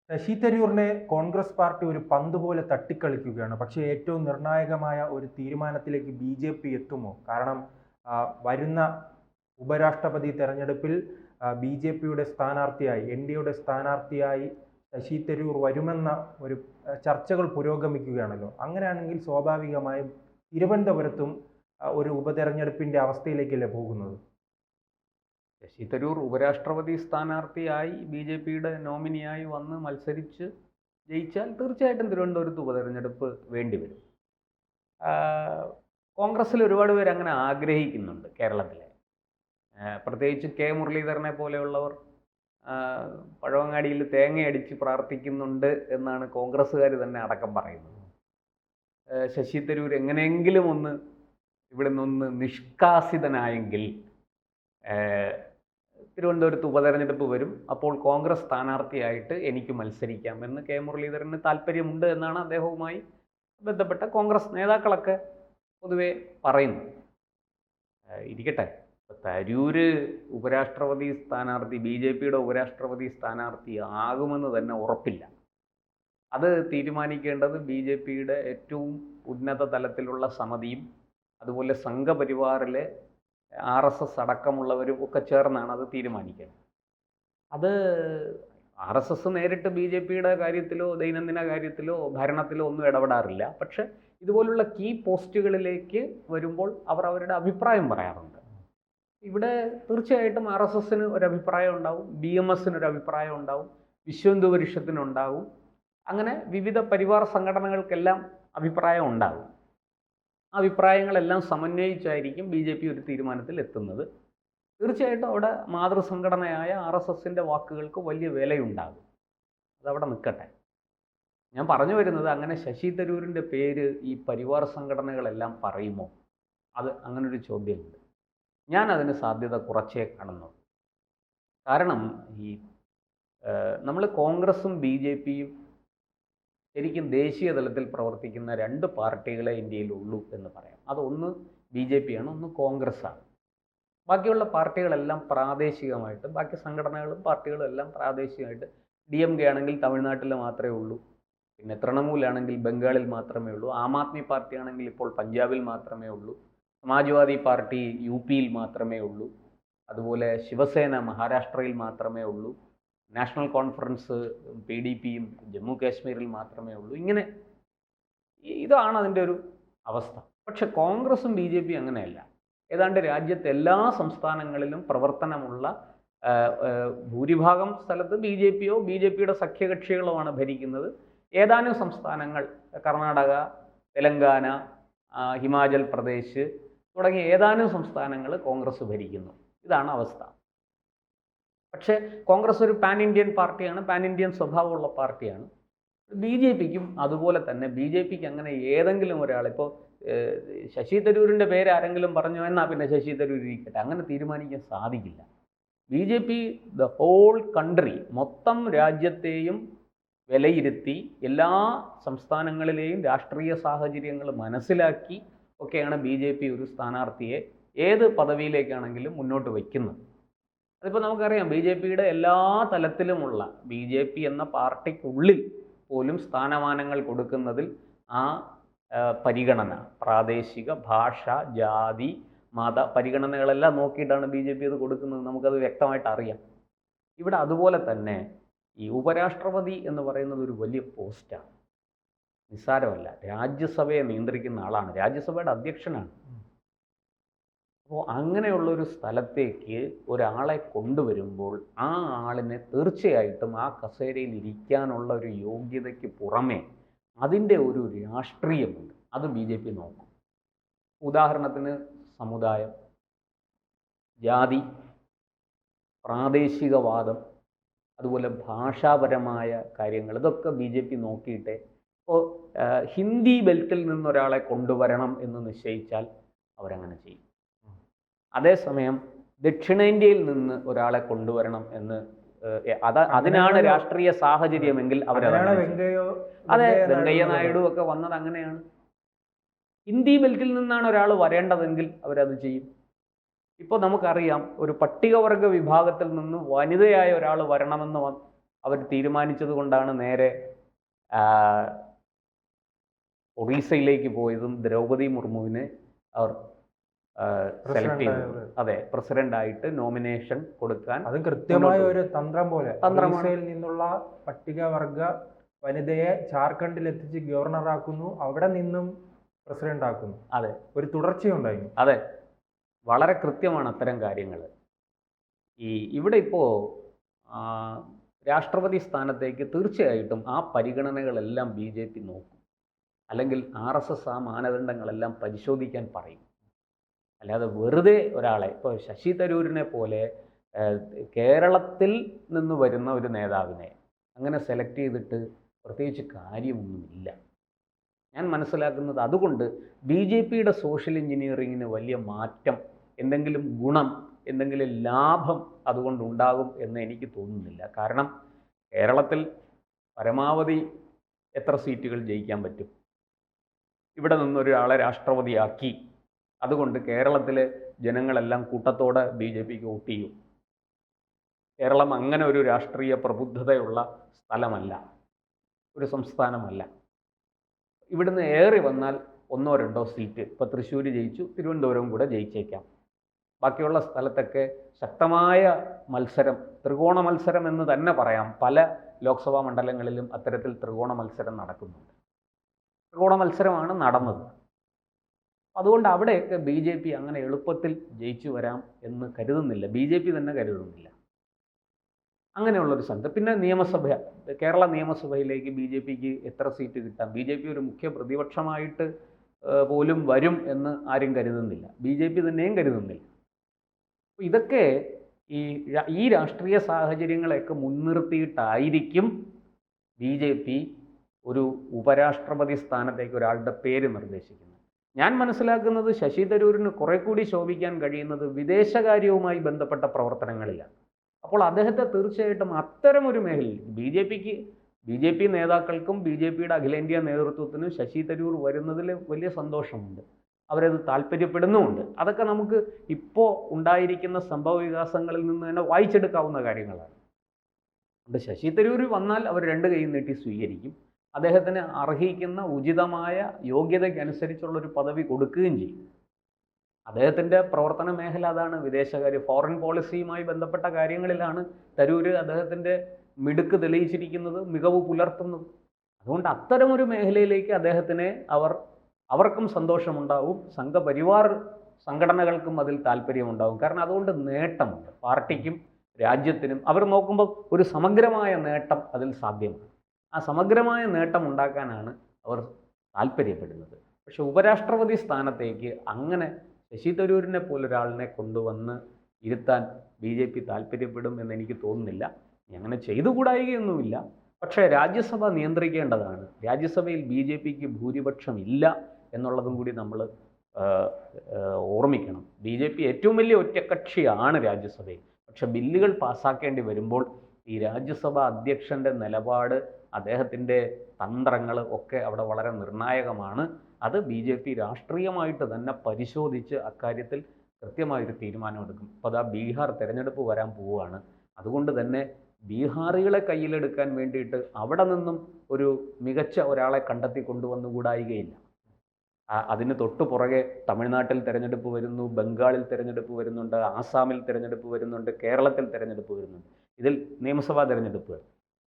ശശി തരൂരിനെ കോൺഗ്രസ് പാർട്ടി ഒരു പന്ത് പോലെ തട്ടിക്കളിക്കുകയാണ്. പക്ഷേ ഏറ്റവും നിർണായകമായ ഒരു തീരുമാനത്തിലേക്ക് ബി.ജെ.പി എത്തുമോ? കാരണം വരുന്ന ഉപരാഷ്ട്രപതി തെരഞ്ഞെടുപ്പിൽ ബി.ജെ.പിയുടെ സ്ഥാനാർത്ഥിയായി, എൻ.ഡി.എയുടെ സ്ഥാനാർത്ഥിയായി ശശി തരൂർ വരുമെന്ന ഒരു ചർച്ചകൾ പുരോഗമിക്കുകയാണല്ലോ. അങ്ങനെയാണെങ്കിൽ സ്വാഭാവികമായും തിരുവനന്തപുരത്തും ഒരു ഉപതെരഞ്ഞെടുപ്പിന്റെ അവസ്ഥയിലേക്കല്ലേ പോകുന്നത്? ശശി തരൂർ ഉപരാഷ്ട്രപതി സ്ഥാനാർത്ഥിയായി ബി.ജെ.പിയുടെ നോമിനിയായി വന്ന് മത്സരിച്ച് ജയിച്ചാൽ തീർച്ചയായിട്ടും തിരുവനന്തപുരത്ത് ഉപതെരഞ്ഞെടുപ്പ് വേണ്ടിവരും. കോൺഗ്രസ്സിൽ ഒരുപാട് പേര് അങ്ങനെ ആഗ്രഹിക്കുന്നുണ്ട് കേരളത്തിലെ. പ്രത്യേകിച്ച് കെ മുരളീധരനെ പോലെയുള്ളവർ പഴവങ്ങാടിയിൽ തേങ്ങയടിച്ച് പ്രാർത്ഥിക്കുന്നുണ്ട് എന്നാണ് കോൺഗ്രസ്സുകാർ തന്നെ അടക്കം പറയുന്നത്. ശശി തരൂർ എങ്ങനെയെങ്കിലും ഒന്ന് ഇവിടെ നിന്ന് നിഷ്കാസിതനായെങ്കിൽ തിരുവനന്തപുരത്ത് ഉപതെരഞ്ഞെടുപ്പ് വരും, അപ്പോൾ കോൺഗ്രസ് സ്ഥാനാർത്ഥിയായിട്ട് എനിക്ക് മത്സരിക്കാം എന്ന് കെ മുരളീധരന് താല്പര്യമുണ്ട് എന്നാണ് അദ്ദേഹവുമായി ബന്ധപ്പെട്ട കോൺഗ്രസ് നേതാക്കളൊക്കെ പൊതുവെ പറയുന്നു. ഇരിക്കട്ടെ, തരൂര് ഉപരാഷ്ട്രപതി സ്ഥാനാർത്ഥി, ബി.ജെ.പിയുടെ ഉപരാഷ്ട്രപതി സ്ഥാനാർത്ഥി ആകുമെന്ന് തന്നെ ഉറപ്പില്ല. അത് തീരുമാനിക്കേണ്ടത് ബി.ജെ.പിയുടെ ഏറ്റവും ഉന്നത തലത്തിലുള്ള സമിതിയും അതുപോലെ സംഘപരിവാറിലെ RSS അടക്കമുള്ളവരും ഒക്കെ ചേർന്നാണ് അത് തീരുമാനിക്കുന്നത്. അത് RSS നേരിട്ട് ബി.ജെ.പിയുടെ കാര്യത്തിലോ ദൈനംദിന കാര്യത്തിലോ ഭരണത്തിലോ ഒന്നും ഇടപെടാറില്ല. പക്ഷെ ഇതുപോലുള്ള കീ പോസ്റ്റുകളിലേക്ക് വരുമ്പോൾ അവർ അവരുടെ അഭിപ്രായം പറയാറുണ്ട്. ഇവിടെ തീർച്ചയായിട്ടും RSSന് ഒരു അഭിപ്രായം ഉണ്ടാവും, BMSന് ഒരു അഭിപ്രായം ഉണ്ടാവും, വിശ്വഹിന്ദു പരിഷത്തിനുണ്ടാവും. അങ്ങനെ വിവിധ പരിവാർ സംഘടനകൾക്കെല്ലാം അഭിപ്രായം ഉണ്ടാകും. അഭിപ്രായങ്ങളെല്ലാം സമന്വയിച്ചായിരിക്കും ബി.ജെ.പി ഒരു തീരുമാനത്തിൽ എത്തുന്നത്. തീർച്ചയായിട്ടും അവിടെ മാതൃസംഘടനയായ RSSൻ്റെ വാക്കുകൾക്ക് വലിയ വിലയുണ്ടാകും. അതവിടെ നിൽക്കട്ടെ. ഞാൻ പറഞ്ഞു വരുന്നത്, അങ്ങനെ ശശി തരൂരിൻ്റെ പേര് ഈ പരിവാർ സംഘടനകളെല്ലാം പറയുമോ? അങ്ങനൊരു ചോദ്യമുണ്ട്. ഞാൻ അതിന് സാധ്യത കുറച്ചേ കാണുന്നു. കാരണം നമ്മൾ കോൺഗ്രസും ബി.ജെ.പിയും ശരിക്കും ദേശീയ തലത്തിൽ പ്രവർത്തിക്കുന്ന രണ്ട് പാർട്ടികളെ ഇന്ത്യയിലുള്ളൂ എന്ന് പറയാം. അതൊന്ന് ബി.ജെ.പിയാണ്, ഒന്ന് കോൺഗ്രസ്സാണ്. ബാക്കിയുള്ള പാർട്ടികളെല്ലാം പ്രാദേശികമായിട്ട്, ബാക്കി സംഘടനകളും പാർട്ടികളും എല്ലാം പ്രാദേശികമായിട്ട്, DMK ആണെങ്കിൽ തമിഴ്നാട്ടിൽ മാത്രമേ ഉള്ളൂ, പിന്നെ തൃണമൂലാണെങ്കിൽ ബംഗാളിൽ മാത്രമേ ഉള്ളൂ, ആം ആദ്മി പാർട്ടി ആണെങ്കിൽ ഇപ്പോൾ പഞ്ചാബിൽ മാത്രമേ ഉള്ളൂ, സമാജ്വാദി പാർട്ടി UP-യിൽ മാത്രമേ ഉള്ളൂ, അതുപോലെ ശിവസേന മഹാരാഷ്ട്രയിൽ മാത്രമേ ഉള്ളൂ, നാഷണൽ കോൺഫറൻസ് PDPയും ജമ്മു കാശ്മീരിൽ മാത്രമേ ഉള്ളൂ. ഇതാണ് അതിൻ്റെ ഒരു അവസ്ഥ. പക്ഷെ കോൺഗ്രസും ബി.ജെ.പിയും അങ്ങനെയല്ല. ഏതാണ്ട് രാജ്യത്തെ എല്ലാ സംസ്ഥാനങ്ങളിലും പ്രവർത്തനമുള്ള ഭൂരിഭാഗം സ്ഥലത്ത് ബി.ജെ.പിയോ ബി.ജെ.പിയുടെ സഖ്യകക്ഷികളോ ആണ് ഭരിക്കുന്നത്. ഏതാനും സംസ്ഥാനങ്ങൾ, കർണാടക, തെലങ്കാന, ഹിമാചൽ പ്രദേശ് തുടങ്ങിയ ഏതാനും സംസ്ഥാനങ്ങൾ കോൺഗ്രസ് ഭരിക്കുന്നു. ഇതാണ് അവസ്ഥ. പക്ഷേ കോൺഗ്രസ് ഒരു പാൻ ഇന്ത്യൻ പാർട്ടിയാണ്, പാൻ ഇന്ത്യൻ സ്വഭാവമുള്ള പാർട്ടിയാണ്. ബി.ജെ.പിക്കും അതുപോലെ തന്നെ. ബി.ജെ.പിക്ക് അങ്ങനെ ഏതെങ്കിലും ഒരാൾ, ഇപ്പോൾ ശശി തരൂരിൻ്റെ പേര് ആരെങ്കിലും പറഞ്ഞു എന്നാൽ പിന്നെ ശശി തരൂർ ഇരിക്കട്ടെ, അങ്ങനെ തീരുമാനിക്കാൻ സാധിക്കില്ല. ബി.ജെ.പി ദ ഹോൾ കൺട്രി, മൊത്തം രാജ്യത്തെയും വിലയിരുത്തി എല്ലാ സംസ്ഥാനങ്ങളിലെയും രാഷ്ട്രീയ സാഹചര്യങ്ങൾ മനസ്സിലാക്കി ഒക്കെയാണ് ബി.ജെ.പി ഒരു സ്ഥാനാർത്ഥിയെ ഏത് പദവിയിലേക്കാണെങ്കിലും മുന്നോട്ട് വയ്ക്കുന്നത്. അതിപ്പോൾ നമുക്കറിയാം, ബി.ജെ.പിയുടെ എല്ലാ തലത്തിലുമുള്ള ബി.ജെ.പി എന്ന പാർട്ടിക്കുള്ളിൽ പോലും സ്ഥാനമാനങ്ങൾ കൊടുക്കുന്നതിൽ പരിഗണന, പ്രാദേശിക, ഭാഷ, ജാതി, മത പരിഗണനകളെല്ലാം നോക്കിയിട്ടാണ് ബി.ജെ.പി അത് കൊടുക്കുന്നത്. നമുക്കത് വ്യക്തമായിട്ട് അറിയാം. ഇവിടെ അതുപോലെ തന്നെ ഈ ഉപരാഷ്ട്രപതി എന്ന് പറയുന്നത് ഒരു വലിയ പോസ്റ്റാണ്, നിസ്സാരമല്ല. രാജ്യസഭയെ നിയന്ത്രിക്കുന്ന ആളാണ്, രാജ്യസഭയുടെ അധ്യക്ഷനാണ്. അപ്പോൾ അങ്ങനെയുള്ളൊരു സ്ഥലത്തേക്ക് ഒരാളെ കൊണ്ടുവരുമ്പോൾ ആ ആളിനെ തീർച്ചയായിട്ടും ആ കസേരയിൽ ഇരിക്കാനുള്ള ഒരു യോഗ്യതയ്ക്ക് പുറമേ അതിൻ്റെ ഒരു രാഷ്ട്രീയമുണ്ട്. അത് ബി.ജെ.പി നോക്കും. ഉദാഹരണത്തിന് സമുദായം, ജാതി, പ്രാദേശികവാദം, അതുപോലെ ഭാഷാപരമായ കാര്യങ്ങൾ, ഇതൊക്കെ ബി.ജെ.പി നോക്കിയിട്ടേ. ഇപ്പോൾ ഹിന്ദി ബെൽറ്റിൽ നിന്നൊരാളെ കൊണ്ടുവരണം എന്ന് നിശ്ചയിച്ചാൽ അവരങ്ങനെ ചെയ്യും. അതേസമയം ദക്ഷിണേന്ത്യയിൽ നിന്ന് ഒരാളെ കൊണ്ടുവരണം എന്ന് അതിനാണ് രാഷ്ട്രീയ സാഹചര്യമെങ്കിൽ അവരതാണ്. അതെ, വെങ്കയ്യ നായിഡു ഒക്കെ വന്നത് അങ്ങനെയാണ്. ഹിന്ദി ബെൽറ്റിൽ നിന്നാണ് ഒരാൾ വരേണ്ടതെങ്കിൽ അവരത് ചെയ്യും. ഇപ്പോൾ നമുക്കറിയാം, ഒരു പട്ടികവർഗ വിഭാഗത്തിൽ നിന്ന് വനിതയായ ഒരാൾ വരണമെന്ന് അവർ തീരുമാനിച്ചത് കൊണ്ടാണ് നേരെ ആ, ഒറീസയിലേക്ക് പോയതും ദ്രൗപദി മുർമുവിനെ അവർ സെലക്ട് ചെയ്തത്. പ്രസിഡന്റ് അതെ, പ്രസിഡന്റായിട്ട് നോമിനേഷൻ കൊടുക്കാൻ അതും കൃത്യമായ മുന്നോട്ട് ഒരു തന്ത്രം പോലെ തന്ത്രമാണ്. ഒറീസയിൽ നിന്നുള്ള പട്ടികവർഗ വനിതയെ ജാർഖണ്ഡിൽ എത്തിച്ച് ഗവർണറാക്കുന്നു, അവിടെ നിന്നും പ്രസിഡന്റ് ആക്കുന്നു. അതെ ഒരു തുടർച്ചയുണ്ടായിരുന്നു. അതെ, വളരെ കൃത്യമാണ് അത്തരം കാര്യങ്ങൾ. ഇവിടെ ഇപ്പോൾ രാഷ്ട്രപതി സ്ഥാനത്തേക്ക് തീർച്ചയായിട്ടും ആ പരിഗണനകളെല്ലാം ബി ജെ പി നോക്കും, അല്ലെങ്കിൽ RSS ആ മാനദണ്ഡങ്ങളെല്ലാം പരിശോധിക്കാൻ പറയും. അല്ലാതെ വെറുതെ ഒരാളെ, ഇപ്പോൾ ശശി തരൂരിനെ പോലെ കേരളത്തിൽ നിന്ന് വരുന്ന ഒരു നേതാവിനെ അങ്ങനെ സെലക്ട് ചെയ്തിട്ട് പ്രത്യേകിച്ച് കാര്യമൊന്നുമില്ല. ഞാൻ മനസ്സിലാക്കുന്നത് അതുകൊണ്ട് ബി ജെ പിയുടെ സോഷ്യൽ എഞ്ചിനീയറിങ്ങിന് വലിയ മാറ്റം, എന്തെങ്കിലും ഗുണം, എന്തെങ്കിലും ലാഭം അതുകൊണ്ടുണ്ടാകും എന്ന് എനിക്ക് തോന്നുന്നില്ല. കാരണം കേരളത്തിൽ പരമാവധി എത്ര സീറ്റുകൾ ജയിക്കാൻ പറ്റും? ഇവിടെ നിന്നൊരാളെ രാഷ്ട്രപതിയാക്കി, അതുകൊണ്ട് കേരളത്തിലെ ജനങ്ങളെല്ലാം കൂട്ടത്തോടെ ബി ജെ പിക്ക് വോട്ട് ചെയ്യും. കേരളം അങ്ങനെ ഒരു രാഷ്ട്രീയ പ്രബുദ്ധതയുള്ള സ്ഥലമല്ല, ഒരു സംസ്ഥാനമല്ല. ഇവിടുന്ന് ഏറി വന്നാൽ 1-2 സീറ്റ്, ഇപ്പോൾ തൃശ്ശൂർ ജയിച്ചു, തിരുവനന്തപുരം കൂടെ ജയിച്ചേക്കാം. ബാക്കിയുള്ള സ്ഥലത്തൊക്കെ ശക്തമായ മത്സരം, ത്രികോണ മത്സരം എന്ന് തന്നെ പറയാം. പല ലോക്സഭാ മണ്ഡലങ്ങളിലും അത്തരത്തിൽ ത്രികോണ മത്സരം നടക്കുന്നുണ്ട്. ത്രികോണ മത്സരമാണ് നടന്നത്. അതുകൊണ്ട് അവിടെയൊക്കെ ബി ജെ പി അങ്ങനെ എളുപ്പത്തിൽ ജയിച്ചു വരാം എന്ന് കരുതുന്നില്ല, ബി ജെ പി തന്നെ കരുതുന്നില്ല. അങ്ങനെയുള്ളൊരു സ്ഥലത്ത് പിന്നെ കേരള നിയമസഭയിലേക്ക് ബി ജെ പിക്ക് എത്ര സീറ്റ് കിട്ടാം? ബി ജെ പി ഒരു മുഖ്യ പ്രതിപക്ഷമായിട്ട് പോലും വരും എന്ന് ആരും കരുതുന്നില്ല, ബി ജെ പി തന്നെയും കരുതുന്നില്ല. അപ്പോൾ ഇതൊക്കെ ഈ രാഷ്ട്രീയ സാഹചര്യങ്ങളെയൊക്കെ മുൻനിർത്തിയിട്ടായിരിക്കും ബി ജെ പി ഒരു ഉപരാഷ്ട്രപതി സ്ഥാനത്തേക്ക് ഒരാളുടെ പേര് നിർദ്ദേശിക്കുന്നത്. ഞാൻ മനസ്സിലാക്കുന്നത് ശശി തരൂരിന് കുറെ കൂടി ശോഭിക്കാൻ കഴിയുന്നത് വിദേശകാര്യവുമായി ബന്ധപ്പെട്ട പ്രവർത്തനങ്ങളിലാണ്. അപ്പോൾ അദ്ദേഹത്തെ തീർച്ചയായിട്ടും അത്തരമൊരു മേഖലയിൽ ബി ജെ പി നേതാക്കൾക്കും ബി ജെ പിയുടെ അഖിലേന്ത്യാ നേതൃത്വത്തിനും ശശി തരൂർ വരുന്നതിൽ വലിയ സന്തോഷമുണ്ട്, അവരത് താല്പര്യപ്പെടുന്നുമുണ്ട്. അതൊക്കെ നമുക്ക് ഇപ്പോൾ ഉണ്ടായിരിക്കുന്ന സംഭവ വികാസങ്ങളിൽ നിന്ന് തന്നെ വായിച്ചെടുക്കാവുന്ന കാര്യങ്ങളാണ്. അതുകൊണ്ട് ശശി തരൂർ വന്നാൽ അവർ 2 കൈ നീട്ടി സ്വീകരിക്കും, അദ്ദേഹത്തിന് അർഹിക്കുന്ന ഉചിതമായ യോഗ്യതയ്ക്കനുസരിച്ചുള്ളൊരു പദവി കൊടുക്കുകയും ചെയ്യും. അദ്ദേഹത്തിൻ്റെ പ്രവർത്തന മേഖല അതാണ്, വിദേശകാര്യ ഫോറിൻ പോളിസിയുമായി ബന്ധപ്പെട്ട കാര്യങ്ങളിലാണ് തരൂർ അദ്ദേഹത്തിൻ്റെ മിടുക്ക് തെളിയിച്ചിരിക്കുന്നത്, മികവ് പുലർത്തുന്നത്. അതുകൊണ്ട് അത്തരമൊരു മേഖലയിലേക്ക് അദ്ദേഹത്തിനെ അവർക്കും സന്തോഷമുണ്ടാവും, സംഘപരിവാർ സംഘടനകൾക്കും അതിൽ താല്പര്യമുണ്ടാവും. കാരണം അതുകൊണ്ട് നേട്ടമുണ്ട് പാർട്ടിക്കും രാജ്യത്തിനും. അവർ നോക്കുമ്പോൾ ഒരു സമഗ്രമായ നേട്ടം അതിൽ സാധ്യമാണ്. ആ സമഗ്രമായ നേട്ടം ഉണ്ടാക്കാനാണ് അവർ താല്പര്യപ്പെടുന്നത്. പക്ഷെ ഉപരാഷ്ട്രപതി സ്ഥാനത്തേക്ക് അങ്ങനെ ശശി തരൂരിനെ പോലൊരാളിനെ കൊണ്ടുവന്ന് ഇരുത്താൻ ബി ജെ പി താല്പര്യപ്പെടും എന്ന് എനിക്ക് തോന്നുന്നില്ല. അങ്ങനെ ചെയ്തുകൂടായികയൊന്നുമില്ല. പക്ഷേ രാജ്യസഭ നിയന്ത്രിക്കേണ്ടതാണ്. രാജ്യസഭയിൽ ബി ജെ പിക്ക് ഭൂരിപക്ഷം ഇല്ല എന്നുള്ളതും കൂടി നമ്മൾ ഓർമ്മിക്കണം. ബി ജെ പി ഏറ്റവും വലിയ ഒറ്റക്കക്ഷിയാണ് രാജ്യസഭയിൽ. പക്ഷെ ബില്ലുകൾ പാസ്സാക്കേണ്ടി വരുമ്പോൾ ഈ രാജ്യസഭ അധ്യക്ഷൻ്റെ നിലപാട്, അദ്ദേഹത്തിൻ്റെ തന്ത്രങ്ങൾ ഒക്കെ അവിടെ വളരെ നിർണായകമാണ്. അത് ബി ജെ പി രാഷ്ട്രീയമായിട്ട് തന്നെ പരിശോധിച്ച് അക്കാര്യത്തിൽ കൃത്യമായൊരു തീരുമാനമെടുക്കും. ഇപ്പോൾ അതാ ബീഹാർ തിരഞ്ഞെടുപ്പ് വരാൻ പോവുകയാണ്. അതുകൊണ്ട് തന്നെ ബീഹാറികളെ കയ്യിലെടുക്കാൻ വേണ്ടിയിട്ട് അവിടെ നിന്നും ഒരു മികച്ച ഒരാളെ കണ്ടെത്തി കൊണ്ടുവന്നുകൂടായികയില്ല. അതിന് തൊട്ടു പുറകെ തമിഴ്നാട്ടിൽ തിരഞ്ഞെടുപ്പ് വരുന്നു, ബംഗാളിൽ തിരഞ്ഞെടുപ്പ് വരുന്നുണ്ട്, ആസാമിൽ തിരഞ്ഞെടുപ്പ് വരുന്നുണ്ട്, കേരളത്തിൽ തിരഞ്ഞെടുപ്പ് വരുന്നുണ്ട്. ഇതിൽ നിയമസഭാ തിരഞ്ഞെടുപ്പുകൾ,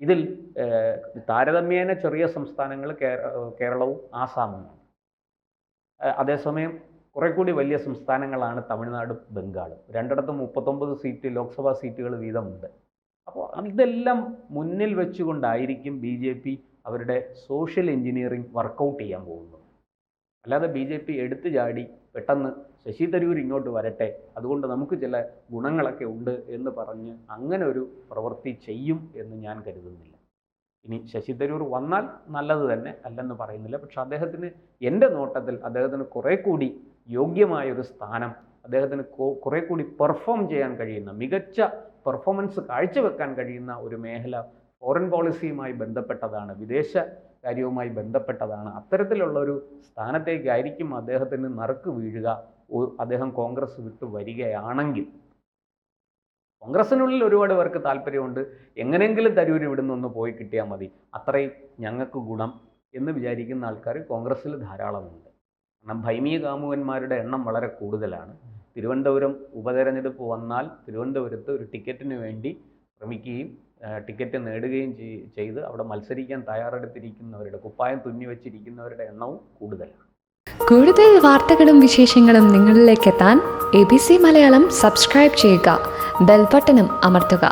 ഇതിൽ താരതമ്യേന ചെറിയ സംസ്ഥാനങ്ങൾ കേരളവും ആസാമുമാണ്. അതേസമയം കുറെ കൂടി വലിയ സംസ്ഥാനങ്ങളാണ് തമിഴ്നാടും ബംഗാളും. രണ്ടിടത്തും 39 സീറ്റ് ലോക്സഭാ സീറ്റുകൾ വീതമുണ്ട്. അപ്പോൾ ഇതെല്ലാം മുന്നിൽ വെച്ചുകൊണ്ടായിരിക്കും ബി ജെ പി അവരുടെ സോഷ്യൽ എഞ്ചിനീയറിംഗ് വർക്കൗട്ട് ചെയ്യാൻ പോകുന്നത്. അല്ലാതെ ബി ജെ പി എടുത്തു ചാടി പെട്ടെന്ന് ശശി തരൂർ ഇങ്ങോട്ട് വരട്ടെ, അതുകൊണ്ട് നമുക്ക് ചില ഗുണങ്ങളൊക്കെ ഉണ്ട് എന്ന് പറഞ്ഞ് അങ്ങനെ ഒരു പ്രവൃത്തി ചെയ്യും എന്ന് ഞാൻ കരുതുന്നില്ല. ഇനി ശശി തരൂർ വന്നാൽ നല്ലത് തന്നെ, അല്ലെന്ന് പറയുന്നില്ല. പക്ഷെ അദ്ദേഹത്തിന്, എൻ്റെ നോട്ടത്തിൽ അദ്ദേഹത്തിന് കുറെ കൂടി യോഗ്യമായൊരു സ്ഥാനം, അദ്ദേഹത്തിന് കുറെ കൂടി പെർഫോം ചെയ്യാൻ കഴിയുന്ന, മികച്ച പെർഫോമൻസ് കാഴ്ചവെക്കാൻ കഴിയുന്ന ഒരു മേഖല ഫോറിൻ പോളിസിയുമായി ബന്ധപ്പെട്ടതാണ്, വിദേശ കാര്യവുമായി ബന്ധപ്പെട്ടതാണ്. അത്തരത്തിലുള്ളൊരു സ്ഥാനത്തേക്കായിരിക്കും അദ്ദേഹത്തിന് നറുക്ക് വീഴുക. അദ്ദേഹം കോൺഗ്രസ് വിട്ടു വരികയാണെങ്കിൽ. കോൺഗ്രസിനുള്ളിൽ ഒരുപാട് പേർക്ക് താല്പര്യമുണ്ട്, എങ്ങനെയെങ്കിലും തരൂർ ഇവിടുന്ന് ഒന്ന് പോയി കിട്ടിയാൽ മതി, അത്രയും ഞങ്ങൾക്ക് ഗുണം എന്ന് വിചാരിക്കുന്ന ആൾക്കാർ കോൺഗ്രസ്സിൽ ധാരാളമുണ്ട്. കാരണം ഭൈമീയ കാമുകന്മാരുടെ എണ്ണം വളരെ കൂടുതലാണ്. തിരുവനന്തപുരം ഉപതെരഞ്ഞെടുപ്പ് വന്നാൽ തിരുവനന്തപുരത്ത് ഒരു ടിക്കറ്റിന് വേണ്ടി ശ്രമിക്കുകയും ടിക്കറ്റ് നേടുകയും ചെയ്ത് അവിടെ മത്സരിക്കാൻ തയ്യാറെടുത്തിരിക്കുന്നവരുടെ, കുപ്പായം തുന്നി വെച്ചിരിക്കുന്നവരുടെ എണ്ണവും കൂടുതലാണ്. കൂടുതൽ വാർത്തകളും വിശേഷങ്ങളും നിങ്ങളിലേക്ക് എത്താൻ ABC മലയാളം സബ്സ്ക്രൈബ് ചെയ്യുക, ബെൽ ബട്ടണും അമർത്തുക.